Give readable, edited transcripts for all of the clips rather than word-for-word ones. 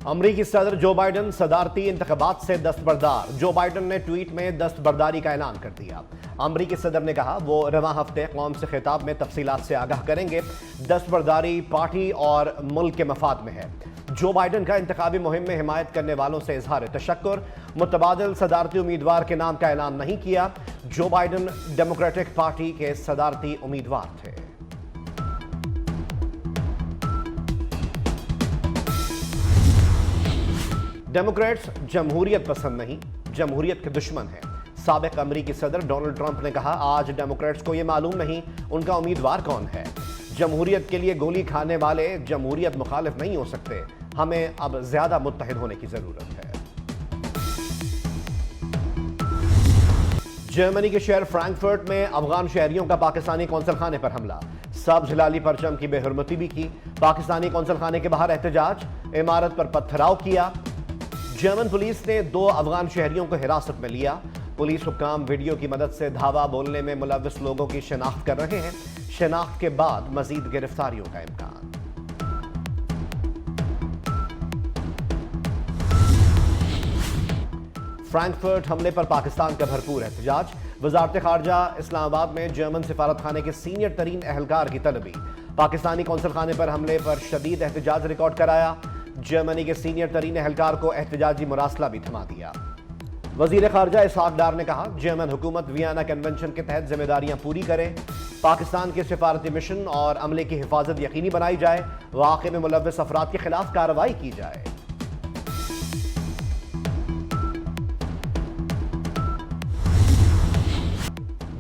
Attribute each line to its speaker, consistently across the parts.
Speaker 1: امریکی صدر Joe Biden صدارتی انتخابات سے دستبردار۔ جو بائیڈن نے ٹویٹ میں دستبرداری کا اعلان کر دیا۔ امریکی صدر نے کہا وہ رواں ہفتے قوم سے خطاب میں تفصیلات سے آگاہ کریں گے۔ دستبرداری پارٹی اور ملک کے مفاد میں ہے۔ جو بائیڈن کا انتخابی مہم میں حمایت کرنے والوں سے اظہار تشکر۔ متبادل صدارتی امیدوار کے نام کا اعلان نہیں کیا۔ جو بائیڈن ڈیموکریٹک پارٹی کے صدارتی امیدوار تھے۔ ڈیموکریٹس جمہوریت پسند نہیں، جمہوریت کے دشمن ہیں۔ سابق امریکی صدر ڈونلڈ ٹرمپ نے کہا آج ڈیموکریٹس کو یہ معلوم نہیں ان کا امیدوار کون ہے۔ جمہوریت کے لیے گولی کھانے والے جمہوریت مخالف نہیں ہو سکتے۔ ہمیں اب زیادہ متحد ہونے کی ضرورت ہے۔ جرمنی کے شہر فرینکفرٹ میں افغان شہریوں کا پاکستانی قونصل خانے پر حملہ۔ سبز ہلالی پرچم کی بے حرمتی بھی کی۔ پاکستانی قونصل خانے کے باہر احتجاج، عمارت پر پتھراؤ کیا۔ جرمن پولیس نے 2 افغان شہریوں کو حراست میں لیا۔ پولیس حکام ویڈیو کی مدد سے دھاوا بولنے میں ملوث لوگوں کی شناخت کر رہے ہیں۔ شناخت کے بعد مزید گرفتاریوں کا امکان۔ فرینکفرٹ حملے پر پاکستان کا بھرپور احتجاج۔ وزارت خارجہ اسلام آباد میں جرمن سفارت خانے کے سینئر ترین اہلکار کی طلبی۔ پاکستانی قونصل خانے پر حملے پر شدید احتجاج ریکارڈ کرایا۔ جرمنی کے سینئر ترین اہلکار کو احتجاجی مراسلہ بھی تھما دیا۔ وزیر خارجہ اسحاق ڈار نے کہا جرمن حکومت ویانا کنونشن کے تحت ذمہ داریاں پوری کرے۔ پاکستان کے سفارتی مشن اور عملے کی حفاظت یقینی بنائی جائے۔ واقعے میں ملوث افراد کے خلاف کارروائی کی جائے۔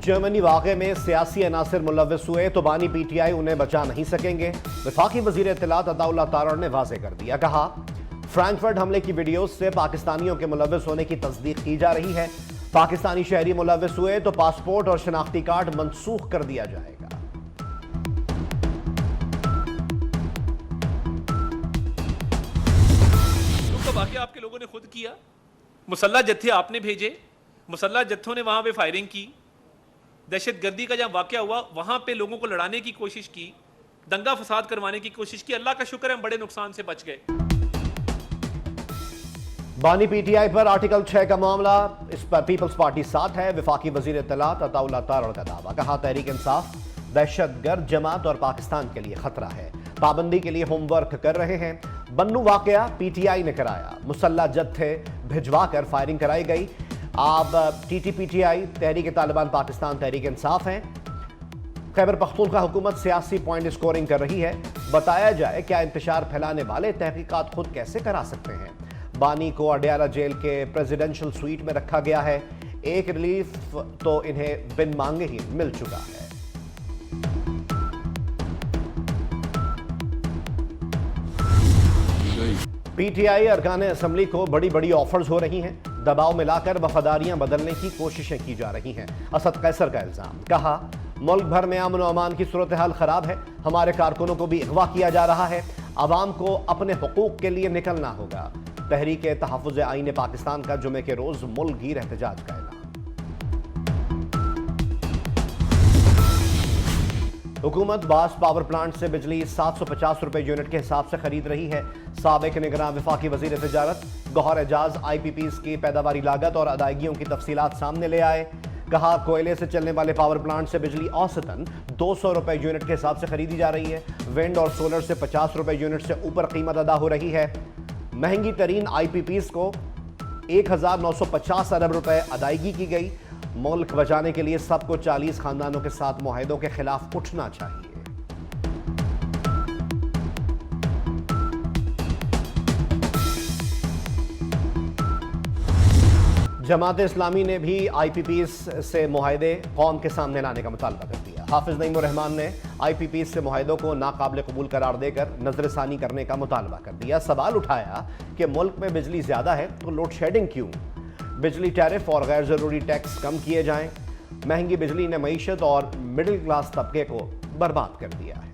Speaker 1: جرمنی واقعے میں سیاسی عناصر ملوث ہوئے تو بانی پی ٹی آئی انہیں بچا نہیں سکیں گے۔ وفاقی وزیر اطلاعات عطا اللہ تارڑ نے واضح کر دیا۔ کہا فرینکفرٹ حملے کی ویڈیوز سے پاکستانیوں کے ملوث ہونے کی تصدیق کی جا رہی ہے۔ پاکستانی شہری ملوث ہوئے تو پاسپورٹ اور شناختی کارڈ منسوخ کر دیا جائے گا۔
Speaker 2: واقعہ آپ کے لوگوں نے خود کیا، مسلح جتھے آپ نے بھیجے، مسلح جتھوں نے وہاں پہ فائرنگ کی، دہشت گردی کا جہاں واقعہ ہوا وہاں پہ لوگوں کو لڑانے کی کوشش کی، دنگا فساد کروانے کی کوشش کی۔ اللہ کا شکر ہے ہم بڑے نقصان سے بچ گئے۔
Speaker 1: بانی P T I per article 6 کا معاملہ، اس پر پیپلز پارٹی ساتھ ہے۔ وفاقی وزیر اطلاعات عطا اللہ تارڑ کا دعویٰ۔ کہا تحریک انصاف دہشت گرد جماعت اور پاکستان کے لیے خطرہ ہے۔ پابندی کے لیے ہوم ورک کر رہے ہیں۔ بنو واقعہ پی ٹی آئی نے کرایا۔ مسلح جتھے بھجوا کر فائرنگ کرائی گئی۔ اب T T P T I, تحریک طالبان پاکستان، تحریک انصاف ہیں۔ خیبر پختونخوا حکومت سیاسی پوائنٹ اسکورنگ کر رہی ہے۔ بتایا جائے کیا انتشار پھیلانے والے تحقیقات خود کیسے کرا سکتے ہیں۔ بانی کو اڈیالہ جیل کے پریزیڈنشل سویٹ میں رکھا گیا ہے۔ ایک ریلیف تو انہیں بن مانگے ہی مل چکا ہے۔ پی ٹی آئی ارکان اسمبلی کو بڑی بڑی آفرز ہو رہی ہیں۔ دباؤ میں لا کر وفاداریاں بدلنے کی کوششیں کی جا رہی ہیں۔ اسد قیصر کا الزام۔ کہا ملک بھر میں امن و امان کی صورتحال خراب ہے۔ ہمارے کارکنوں کو بھی اغوا کیا جا رہا ہے۔ عوام کو اپنے حقوق کے لیے نکلنا ہوگا۔ تحریک تحفظ آئین پاکستان کا جمعے کے روز ملک گیر احتجاج کا اعلان۔ حکومت بعض پاور پلانٹ سے بجلی 750 روپے یونٹ کے حساب سے خرید رہی ہے۔ سابق نگراں وفاقی وزیر تجارت گوہر اعجاز آئی پی پیز کی پیداواری لاگت اور ادائیگیوں کی تفصیلات سامنے لے آئے۔ کہا کوئلے سے چلنے والے پاور پلانٹ سے بجلی اوسطاً 200 روپے یونٹ کے حساب سے خریدی جا رہی ہے۔ ونڈ اور سولر سے 50 روپے یونٹ سے اوپر قیمت ادا ہو رہی ہے۔ مہنگی ترین آئی پی پیز کو 1950 ارب روپے ادائیگی کی گئی۔ ملک بچانے کے لیے سب کو 40 خاندانوں کے ساتھ معاہدوں کے خلاف اٹھنا چاہیے۔ جماعت اسلامی نے بھی آئی پی پیز سے معاہدے قوم کے سامنے لانے کا مطالبہ کر دیا۔ حافظ نعیم الرحمان نے آئی پی پیز سے معاہدوں کو ناقابل قبول قرار دے کر نظر ثانی کرنے کا مطالبہ کر دیا۔ سوال اٹھایا کہ ملک میں بجلی زیادہ ہے تو لوڈ شیڈنگ کیوں؟ بجلی ٹیرف اور غیر ضروری ٹیکس کم کیے جائیں۔ مہنگی بجلی نے معیشت اور مڈل کلاس طبقے کو برباد کر دیا ہے۔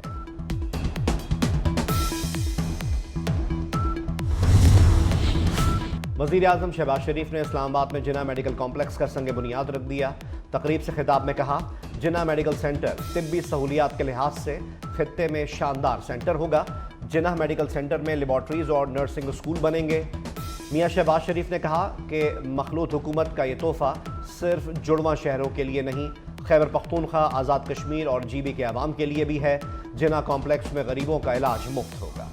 Speaker 1: وزیر اعظم شہباز شریف نے اسلام آباد میں جناح میڈیکل کمپلیکس کا سنگ بنیاد رکھ دیا۔ تقریب سے خطاب میں کہا جناح میڈیکل سینٹر طبی سہولیات کے لحاظ سے خطے میں شاندار سینٹر ہوگا۔ जिन्ना मेडिकल सेंटर में लेबॉर्ट्रीज और नर्सिंग स्कूल बनेंगे। मियां शहबाज शरीफ ने कहा कि मखलूत हुकूमत का ये तोहफा सिर्फ जुड़वां शहरों के लिए नहीं, खैबर पख्तूनख्वा, आज़ाद कश्मीर और GB के अवाम के लिए भी है। जिन्ना कॉम्प्लेक्स में गरीबों का इलाज मुफ्त होगा।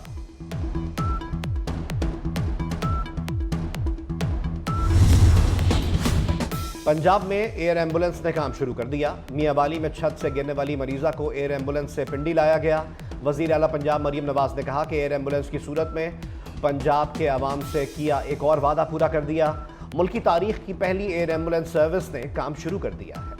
Speaker 1: पंजाब में एयर एम्बुलेंस ने काम शुरू कर दिया। मियांवाली में छत से गिरने वाली मरीजा को एयर एम्बुलेंस से पिंडी लाया गया। वजीर आला पंजाब मरियम नवाज ने कहा कि एयर एम्बुलेंस की सूरत में पंजाब के अवाम से किया एक और वादा पूरा कर दिया। मुल्क की तारीख की पहली एयर एम्बुलेंस सर्विस ने काम शुरू कर दिया है।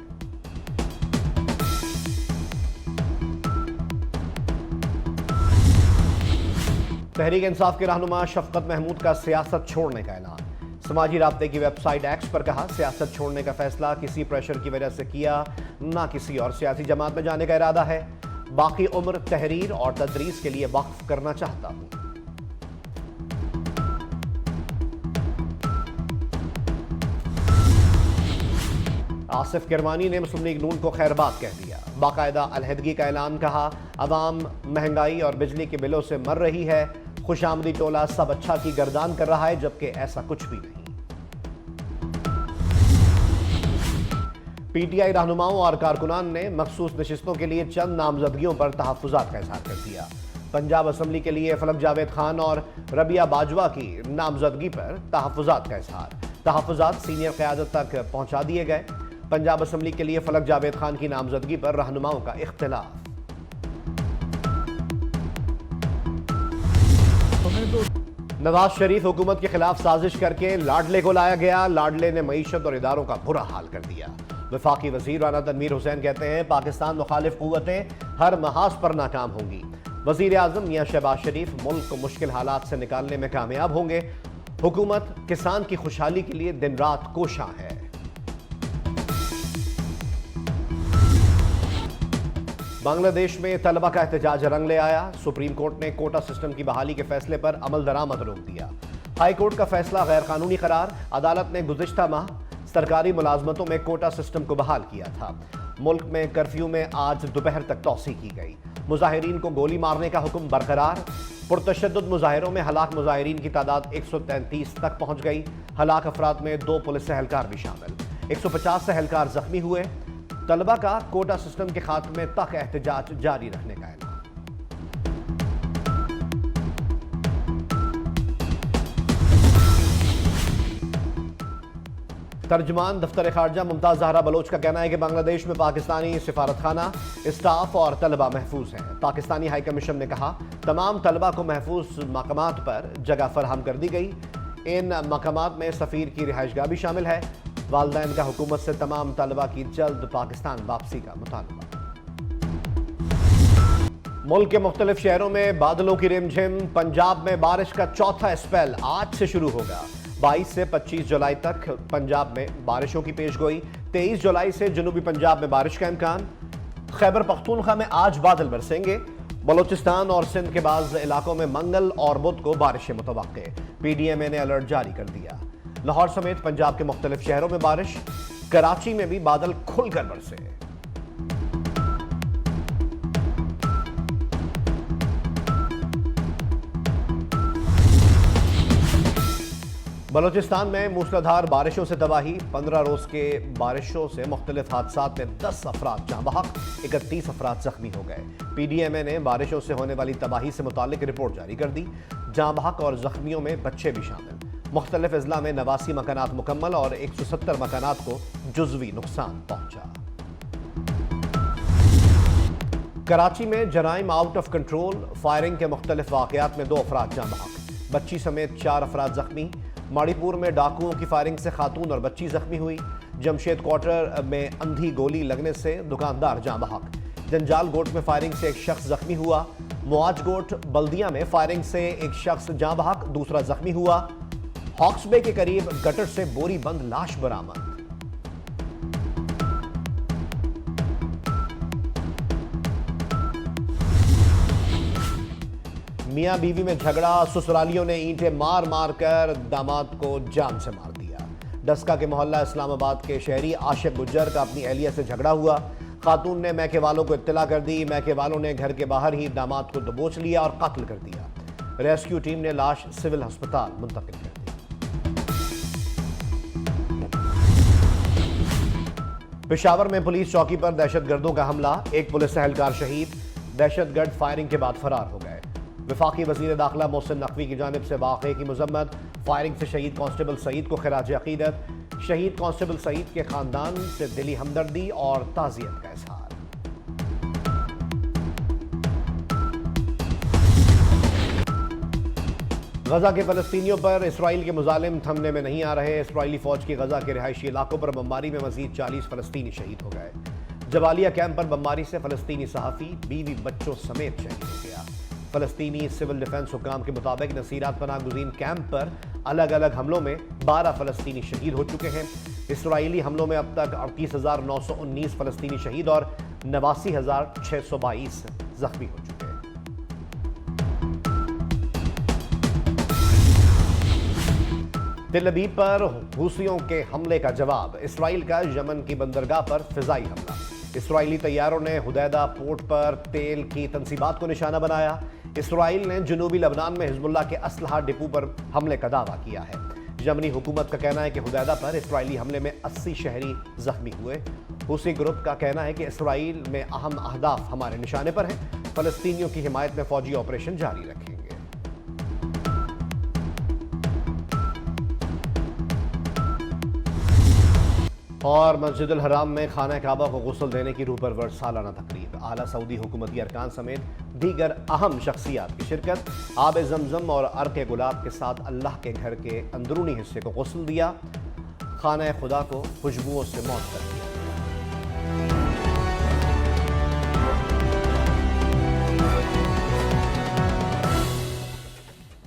Speaker 1: तहरीक इंसाफ के रहनुमा शफकत महमूद का सियासत छोड़ने का ऐलान। समाजी राब्ते की वेबसाइट एक्स पर कहा, सियासत छोड़ने का फैसला किसी प्रेशर की वजह से किया, ना किसी और सियासी जमात में जाने का इरादा है। बाकी उम्र तहरीर और तदरीस के लिए वक्फ करना चाहता हूं। आसिफ किरमानी ने मुस्लिम लीग नून को खैरबाद कह दिया। बाकायदा अलहदगी का ऐलान, कहा अवाम महंगाई और बिजली के बिलों से मर रही है। खुशामदी टोला सब अच्छा की गर्दान कर रहा है, जबकि ऐसा कुछ भी नहीं। PTI रहनुमाओं और कारकुनान ने मखसूस नशिस्तों के लिए चंद नामजदगियों पर तहफ्फुजात का इजहार कर दिया। पंजाब असम्बली के लिए फलक जावेद खान और रबिया बाजवा की नामजदगी पर तहफ्फुजात का इजहार। तहफ्फुजात सीनियर क़यादत तक पहुंचा दिए गए। पंजाब असम्बली के लिए फलक जावेद खान की नामजदगी पर रहनुमाओं का इख्तिलाफ। नवाज शरीफ हुकूमत के खिलाफ साजिश करके लाडले को लाया गया। लाडले ने मईशत और इदारों का बुरा हाल कर दिया। वफाकी वजीर राना तनवीर हुसैन कहते हैं, पाकिस्तान मुखालिफ कुव्वतें हर महाज पर नाकाम होंगी। वजीर आजम मियां शहबाज शरीफ मुल्क को मुश्किल हालात से निकालने में कामयाब होंगे। हुकूमत किसान की खुशहाली के लिए दिन रात कोशां है। बांग्लादेश में तलबा का एहतजाज रंग ले आया। सुप्रीम कोर्ट ने कोटा सिस्टम की बहाली के फैसले पर अमल दरामद रोक दिया। हाई कोर्ट का फैसला गैर कानूनी करार। अदालत ने गुज़िश्ता माह सरकारी मुलाजमतों में कोटा सिस्टम को बहाल किया था। मुल्क में कर्फ्यू में आज दोपहर तक तौसी की गई। मुजाहिरीन को गोली मारने का हुक्म बरकरार। पुरतशद्दुद मुजाहिरों में हलाक मुजाहिरीन की तादाद 133 तक पहुंच गई। हलाक अफराद में 2 पुलिस एहलकार भी शामिल। 150 से एहलकार जख्मी हुए। तलबा का कोटा सिस्टम के खात्मे तक एहतजाज जारी रखने का ऐलान। तर्जमान दफ्तर खारजा मुमताज जहरा बलोच का कहना है कि बांग्लादेश में पाकिस्तानी सिफारत खाना, स्टाफ और तलबा महफूज हैं। पाकिस्तानी हाई कमीशन ने कहा, तमाम तलबा को महफूज मकामात पर जगह फराहम कर दी गई। इन मकामात में सफ़ीर की रिहाइशगाह भी शामिल है। वालिदैन का हुकूमत से तमाम तलबा की जल्द पाकिस्तान वापसी का मुतालबा। मुल्क के मुख्तलिफ शहरों में बादलों की रिमझिम। पंजाब में बारिश का चौथा स्पेल आज से शुरू होगा। 22 से 25 जुलाई तक पंजाब में बारिशों की पेशगोई। 23 जुलाई से जनूबी पंजाब में बारिश का इम्कान। खैबर पख्तूनख्वा में आज बादल बरसेंगे। बलोचिस्तान और सिंध के बाज़ इलाकों में मंगल और बुध को बारिशें मुतवक्के। PDMA ने अलर्ट जारी कर दिया। लाहौर समेत पंजाब के मुख्तलिफ शहरों में बारिश। कराची में भी बादल खुलकर बरसे। बलोचिस्तान में मूसलाधार बारिशों से तबाही। 15 रोज के बारिशों से मुख्तलिफ हादसात में 10 अफराद जाँ बहक, 31 अफराद जख्मी हो गए। PDMA ने बारिशों से होने वाली तबाही से मुतालिक रिपोर्ट जारी कर दी। जाँ बहक और जख्मियों में बच्चे भी शामिल। मुख्तलिफ अजला में 89 मकानात मुकम्मल और 170 मकानात को जुज़वी नुकसान पहुंचा। कराची में जराइम आउट ऑफ कंट्रोल। फायरिंग के मुख्तलिफ वाक़यात में 2 अफराद जाँ बहक, बच्ची समेत 4 अफराद जख्मी। माड़ीपुर में डाकुओं की फायरिंग से खातून और बच्ची जख्मी हुई। जमशेद क्वार्टर में अंधी गोली लगने से दुकानदार जाँ बहक। जंजाल गोट में फायरिंग से एक शख्स जख्मी हुआ। मुआज गोट बल्दिया में फायरिंग से एक शख्स जाँ बहक, दूसरा जख्मी हुआ। हॉक्स बे के करीब गटर से बोरी बंद लाश बरामद। मियां बीवी में झगड़ा। ससुरालियों ने ईंटें मार मार कर दामाद को जान से मार दिया। डस्का के मोहल्ला इस्लामाबाद के शहरी आशिक गुज्जर का अपनी अहलिया से झगड़ा हुआ। खातून ने मैके वालों को इत्तला कर दी। मैके वालों ने घर के बाहर ही दामाद को दबोच लिया और कत्ल कर दिया। रेस्क्यू टीम ने लाश सिविल अस्पताल मुंतकिल कर दी। पेशावर में पुलिस चौकी पर दहशतगर्दों का हमला, एक पुलिस एहलकार शहीद, दहशतगर्द फायरिंग के बाद फरार हो गए। वफाकी वजीर दाखिला मोहसिन नकवी की जानिब से वाक़े की मजम्मत, फायरिंग से शहीद कांस्टेबल सईद को खिराज अकीदत, शहीद कांस्टेबल सईद के खानदान से दिली हमदर्दी और ताज़ियत का इजहार। गजा के फलस्तीनियों पर इसराइल के मुजालिम थमने में नहीं आ रहे। इसराइली फौज की गजा के रिहायशी इलाकों पर बमबारी में मजीद 40 फलस्तीनी शहीद हो गए। जबालिया कैंप पर बमबारी से फलस्तीनी सहाफ़ी, बीवी बच्चों समेत शहीद हो गया। फलस्तीनी सिविल डिफेंस हुक्काम के मुताबिक नसीरात पनाह गुज़ीन कैंप पर अलग अलग हमलों में 12 फलस्तीनी शहीद हो चुके हैं। इसराइली हमलों में अब तक 38,919 फलस्तीनी शहीद और 89,622 जख्मी हो चुके हैं। तिल अबीब पर हूसियों के हमले का जवाब, इसराइल का यमन की बंदरगाह पर फिजाई हमला। इसराइली तैयारों ने हुदैदा पोर्ट पर तेल की तंसीबात को निशाना बनाया। इसराइल ने जनूबी लबनान में हिजबुल्लाह के असलहा डिपो पर हमले का दावा किया है। यमनी हुकूमत का कहना है कि हुदैदा पर इसराइली हमले में 80 शहरी जख्मी हुए। हूसी ग्रुप का कहना है कि इसराइल में अहम अहदाफ हमारे निशाने पर हैं। फलस्तीनियों की हिमायत में फौजी ऑपरेशन जारी रखेंगे। और मस्जिदुल हराम में खाना काबा को गुस्ल देने की रूह परवर सालाना तकरीब, आला सऊदी हुकूमती अरकान समेत दीगर अहम शख्सियात की शिरकत। आब जमजम और अर्क गुलाब के साथ अल्लाह के घर के अंदरूनी हिस्से को गुस्ल दिया। खाना खुदा को खुशबुओं से मौत कर दिया।